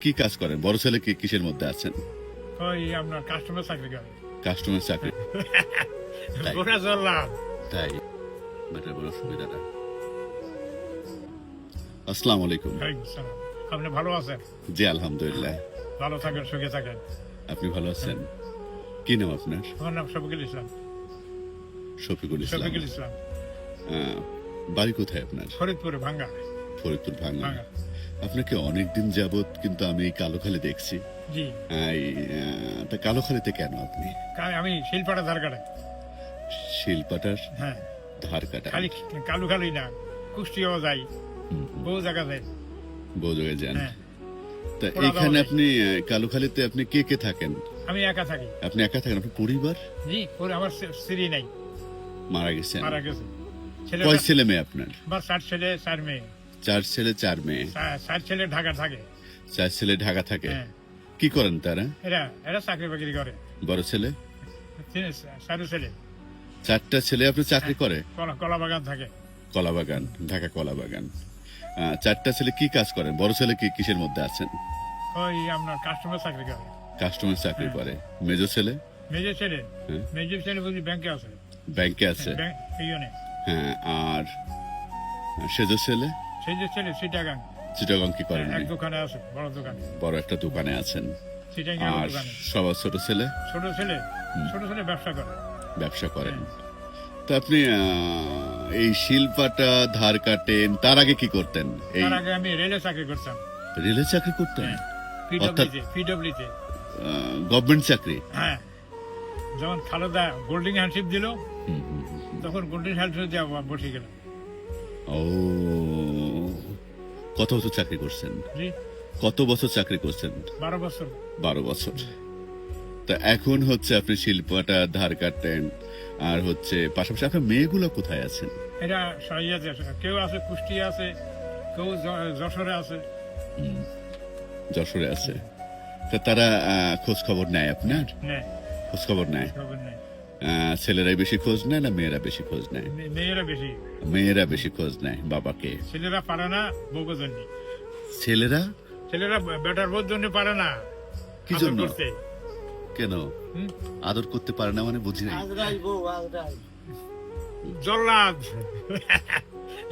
কি কাজ করেন? বড় ছেলে কি কিসের মধ্যে আছেন? ওই আপনার কাস্টমার চাকরি করে। কাস্টমার চাকরি। তাই? গোটা চললাম। তাই বেটার বড় সুবিধা না। আসসালামু আলাইকুম। আপনি ভালো আছেন? জি আলহামদুলিল্লাহ। ভালো থাকেন, সুখে থাকেন। আপনি ভালো আছেন? কি নাম আপনার? আমার নাম শফিকুল ইসলাম। শফিকুল ইসলাম। শফিকুল ইসলাম, বাড়ি কোথায় আপনার? ফরিদপুরে ভাঙ্গা। ফরিদপুর ভাঙ্গা। ভাঙ্গা। আপনাকে অনেকদিন যাবত কিন্তু আমি এই কালোখালি দেখছি। জি, তা কালোখালিতে কেন আপনি? আমি শিলপাড়া ধার কাটাই। শিলপাটার হ্যাঁ, ধার কাটা। খালি কালু খালি না, কুষ্টিয়াও যাই, বহু জায়গা যাই। বোঝে যান। হ্যাঁ, তা ওরা এখানে দাও আপনি কালোখালিতে আপনি কে কে থাকেন? আমি একা থাকি। আপনি একা থাকেন? আপনার পরিবার? জি, পরে আমার স্ত্রী নাই, মারা গেছেন? মারা গেছে। কয় ছেলে মেয়ে আপনার? আমার 4 ছেলে 4 মেয়ে। 4 ছেলে 4 মেয়ে। 4 ছেলে ঢাকা থাকে। 4 ছেলে ঢাকা থাকে। হ্যাঁ, কি করেন তারা? এরা চাকরি বাকরি করে। বড় ছেলে? 4 ছেলে। 4টা ছেলে আপনি চাকরি করে? কলা বাগান থাকে। কলা বাগান, ঢাকা কলা বাগান। 4টা ছেলে কি কাজ করেন? বড় ছেলে কি কিসের মধ্যে আছেন? ওই আপনার কাস্টমার চাকরি করে। কাস্টমার চাকরি করে। মেজো ছেলে? মেজর ছেলে, হ্যাঁ। মেজর ছেলে বুঝি ব্যাংকে আছে। ব্যাংকে আছে। ইউনে। হ্যাঁ, আর সেজো ছেলে? সেই যে ছেলে চিটাগাং। চিটাগং কি করেন? এক দোকানে আছে, বড় দোকানে। বড় একটা দোকানে আছেন। চিটাগাং আর দোকানে। সবার ছোট ছেলে? ছোট ছেলে ব্যবসা করে। ব্যবসা করেন। তো আপনি এই শিল্পাটা ধার কাটেন, তার আগে কি করতেন? এই তার আগে আমি রেলে চাকরি করতাম। রেলে চাকরি করতেন? পিডব্লিউতে। গভর্নমেন্ট চাকরি? হ্যাঁ, যখন খালেদা গোল্ডেন হ্যান্ডশিপ দিল, হুম, হুম, হুম। তখন গোল্ডেন হ্যান্ডশিপ দিয়ে বসে গেলাম। ও, কত বছর চাকরি করছেন? জি, কত বছর চাকরি করছেন? 12 বছর। 12 বছর। তা এখন হচ্ছে আপনি শিল্পটা ধার কাটেন, আর হচ্ছে পাশাপাশি আপনার মেয়েগুলো কোথায় আছেন? এটা সহিয়াতে আছে, কেউ আছে কুষ্টিয়া আছে, কেউ যশোরে আছে। যশোরে আছে। তা তারা খোঁজ খবর নেয় আপনার? নেয়, খোঁজ খবর নেয়? খবর নেই। ছেলেরাই বেশি খোঁজ নেয় না মেয়েরা বেশি খোঁজ নেয়? মেয়েরা বেশি। মেয়েরা বেশি খোঁজ নেয় বাবাকে। ছেলেরা পারে না বউকে জন্য। ছেলেরা ছেলেরা বেটার বউর জন্য পারে না। কি আদর জন্য? করতে। কেন হুম? আদর করতে পারে না মানে বুঝি নাই। জল্লাদ,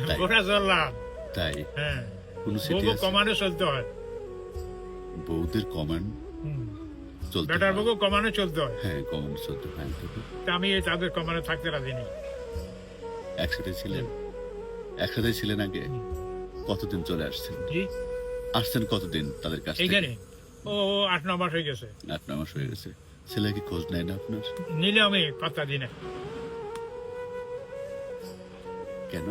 তাই? গোটা জল্লাদ। তাই? হ্যাঁ, কোন সিটি বউকে আছে? কমানো চলতে হয়। বউদের কমান্ড হুম। চলতে বেটার হয়। বউকে কমানো চলতে হয়। হ্যাঁ, কমান্ড চলতে হয়। তা আমি তাদের কমানো থাকতে রাজি নেই। একসাথে ছিলেন? একসাথে ছিলেন আগে? কতদিন চলে আসছেন? জি, আসছেন কতদিন তাদের কাছ থেকে? এইখানে ও 8-9 মাস হয়ে গেছে। 8-9 মাস হয়ে গেছে। ছেলে কি খোঁজ নেয় না আপনার? নিলে আমি পাত্তা দিই না। কেন?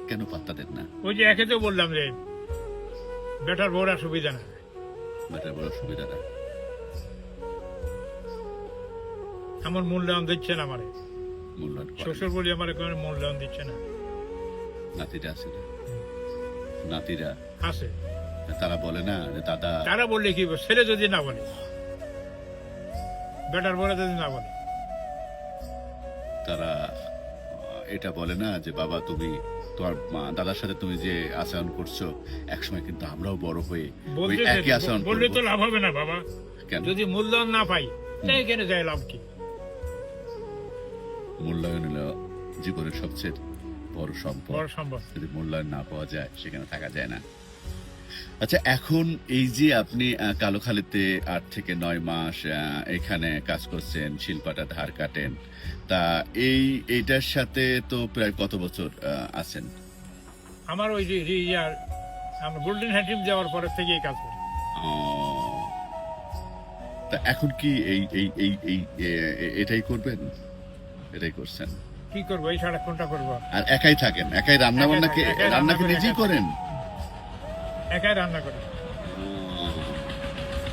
কেন পাত্তা দেন না? ওই যে একে তো বললাম যে বেটার বউরা সুবিধা না। বেটার বড় সুবিধা না। আমার মূল্যায়ন দিচ্ছে না আমারে। মূল্যায়ন করেন। শ্বশুর বলি আমার কোনো মূল্যায়ন দিচ্ছে না। নাতিরা আছে না? নাতিরা আছে, তারা বলে না যে দাদা? তারা বললে কি ছেলে যদি না বলে, বেটার বউরা যদি না বলে। তারা এটা বলে না যে বাবা তুমি তোমার দাদার সাথে তুমি যে আচরণ করছো, একসময় কিন্তু আমরাও বড় হয়ে ওই একই আচরণ বললে করব। তো লাভ হবে না বাবা। কেন? যদি মূল্যায়ন না পাই, তাই এখানে যায় লাভ কি? মূল্যায়ন হলো জীবনের সবচেয়ে বড় সম্পদ। বড় সম্ভব। যদি মূল্যায়ন না পাওয়া যায় সেখানে থাকা যায় না। আচ্ছা, এখন এই যে আপনি কালোখালীতে 8 থেকে 9 মাস এখানে কাজ করছেন, শিল্পাটা ধার কাটেন, তা এইটার সাথে তো প্রায় কত বছর আছেন? আমার ওই যে ইয়ার আমরা গোল্ডেন হ্যান্ডশিপ যাওয়ার পরের থেকেই কাজ করি। ও, তা এখন কি এই এই এই এই এটাই করবেন? এটাই করছেন? কি করবো, এই ছাড়া কোনটা করবো? আর একাই থাকেন? একাই রান্না বান্না একাই রান্না রান্না কি করি, নিজেই একাই। করেন? একাই রান্না করি।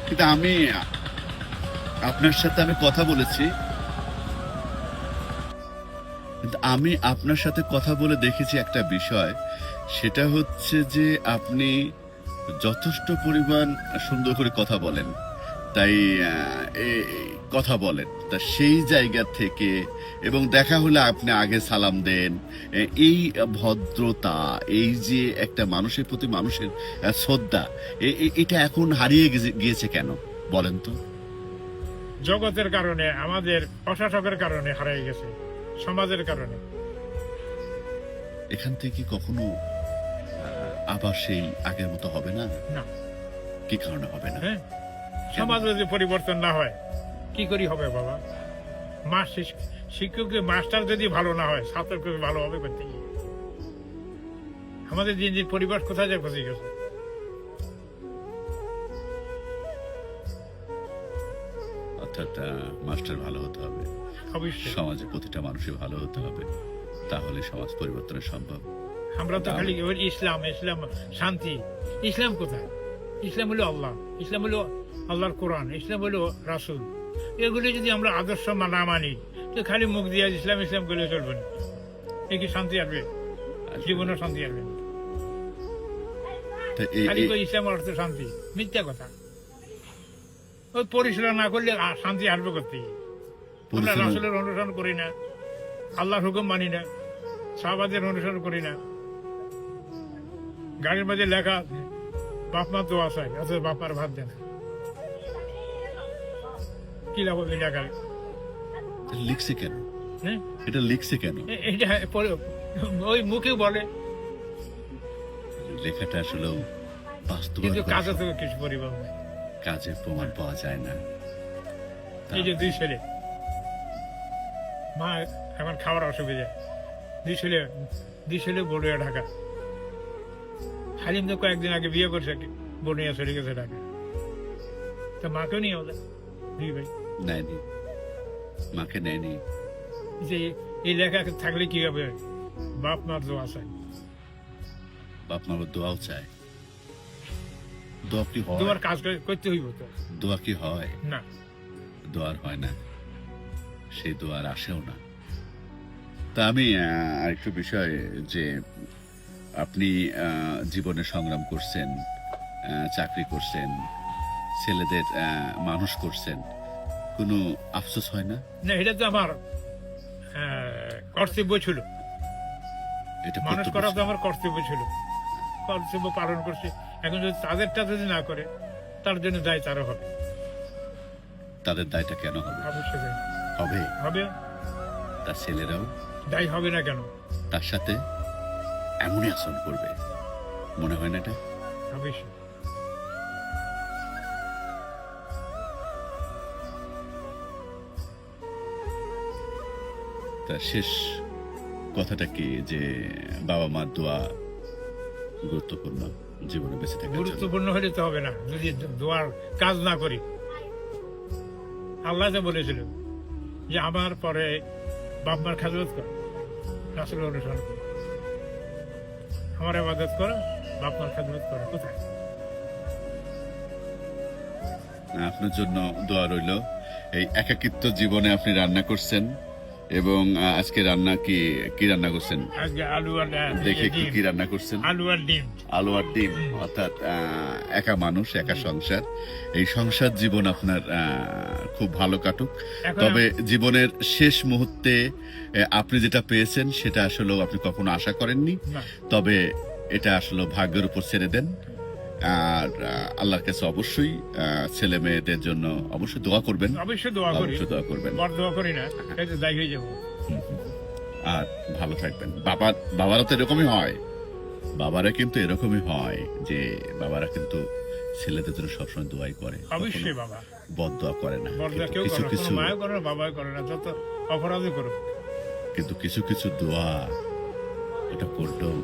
কিন্তু আমি আপনার সাথে আমি কথা বলেছি, কিন্তু আমি আপনার সাথে কথা বলে দেখেছি একটা বিষয়, সেটা হচ্ছে যে আপনি যথেষ্ট পরিমাণ সুন্দর করে কথা বলেন, তাই কথা বলেন, তা সেই জায়গা থেকে এবং দেখা হলে আপনি আগে সালাম দেন, এই ভদ্রতা, এই যে একটা মানুষের প্রতি মানুষের শ্রদ্ধা, এটা এখন হারিয়ে গিয়েছে কেন বলেন তো? জগতের কারণে, আমাদের প্রশাসকের কারণে হারিয়ে গেছে, সমাজের কারণে। এখান থেকে কখনো আবার সেই আগের মতো হবে না? না। কি কারণে হবে না? হ্যাঁ, সমাজ যদি পরিবর্তন না হয় কি করি হবে বাবা? শিক্ষক মাস্টার যদি ভালো না হয়, ছাত্র ভালো হবে করতে গিয়ে? আমাদের দিন দিন পরিবার কোথায় যায় পৌঁছে গেছে। অর্থাৎ মাস্টার ভালো হতে হবে, অবশ্যই সমাজে প্রতিটা মানুষের ভালো হতে হবে, তাহলে সমাজ পরিবর্তনের সম্ভব। আমরা তো খালি ইসলাম ইসলাম শান্তি, ইসলাম কোথায়? ইসলাম হলো আল্লাহ, ইসলাম হলো আল্লাহর কোরআন, ইসলাম হলো রাসূল। এগুলি যদি আমরা আদর্শ না মানি, তো খালি মুখ দিয়ে ইসলাম ইসলাম করলে চলবে না। এ কি শান্তি আসবে? জীবনে শান্তি আসবে না। খালি ইসলাম অর্থ শান্তি, মিথ্যা কথা। ওই পরিচালনা না করলে শান্তি আসবে করতে। আমরা রাসূলের অনুসরণ করি না, আল্লাহর হুকুম মানি না, সাহাবাদের অনুসরণ করি না। গাড়ির মধ্যে লেখা বাপ মার দোয়া চাই, অথচ বাপ মার ভাত দেয় না। কি লাভ হবে লেখা? লিখছে কেন? হ্যাঁ, এটা লিখছে কেন? এটা ওই মুখে বলে, লেখাটা আসলে বাস্তব, কিন্তু কাজে তো কিছু পরিবর্তন নেই। কাজের প্রমাণ পাওয়া যায় না। এই যে দুই ছেলে, মা এখন খাওয়ার অসুবিধা, দুই ছেলে বড়িয়া ঢাকা। হালিম তো কয়েকদিন আগে বিয়ে করছে, বড়িয়া চলে গেছে ঢাকা। তো মাকেও নিয়ে ওদের দুই ভাই নেয়নি, মাকে নেয়নি। যে এই লেখা থাকলে কি হবে? বাপ মার দোয়া চাই, বাপ মার দোয়াও চায়। দোয়া কি হয়? দোয়ার কাজ করতে হইব তো। দোয়া কি হয়? না, দোয়ার হয় না, সেই দোয়ার আসেও না। তা আমি আরেকটু বিষয়, যে আপনি জীবনে সংগ্রাম করছেন, চাকরি করছেন, ছেলেদের মানুষ করছেন, কোনো আফসোস হয় না? না, এটা তো আমার কর্তব্য ছিল। এটা মানুষ কর্তব্য করা তো ছিল। আমার কর্তব্য ছিল, কর্তব্য পালন করছি। এখন যদি তাদেরটা যদি না করে, তার জন্য দায় তারও হবে। তাদের দায়টা কেন হবে? অবশ্যই দায়ী হবে। হবে। তার ছেলেরাও দায়ী হবে না কেন? তার সাথে এমনই আচরণ করবে, মনে হয় না এটা? অবশ্যই। তা শেষ কথাটা কি, যে বাবা মার দোয়া গুরুত্বপূর্ণ জীবনে বেঁচে থাকার জন্য? গুরুত্বপূর্ণ হলে তো হবে না যদি দোয়ার কাজ না করি। আল্লাহ তো বলেছিল যে আমার পরে বাপ মার খেদমত করো, রাসূলের অনুসরণ করো, আমার ইবাদত করো, বাপ মার খেদমত করো। কোথায়? আপনার জন্য দোয়া রইল। এই একাকিত্ব জীবনে আপনি রান্না করছেন, এবং আজকে রান্না কি রান্না করছেন? আজকে আলু আর দেখে ডিম। কি রান্না করছেন? আলু আর ডিম। আলু আর ডিম। অর্থাৎ একা মানুষ, একা সংসার। এই সংসার জীবন আপনার খুব ভালো কাটুক। এখন তবে জীবনের শেষ মুহূর্তে আপনি যেটা পেয়েছেন সেটা আসলে আপনি কখনো আশা করেননি। না, তবে এটা আসলে ভাগ্যের উপর ছেড়ে দেন। আর আল্লাহর কাছে অবশ্যই ছেলে মেয়েদের জন্য অবশ্যই দোয়া করবেন। অবশ্যই দোয়া করি, অবশ্যই দোয়া করবেন। বড় দোয়া করি না, এই তো দায়ী হয়ে যাবো। আর ভালো থাকবেন। বাবারা তো এরকমই হয়, বাবারা কিন্তু এরকমই হয় যে বাবারা কিন্তু ছেলেদের জন্য সবসময় দোয়াই করে, অবশ্যই বাবা বদ দোয়া করে না। বড় দোয়া কেউ করে না, কোনো মায়ও করে না, বাবাও করে না, যত অপরাধই করুক। কিন্তু কিছু কিছু দোয়া এটা করলেও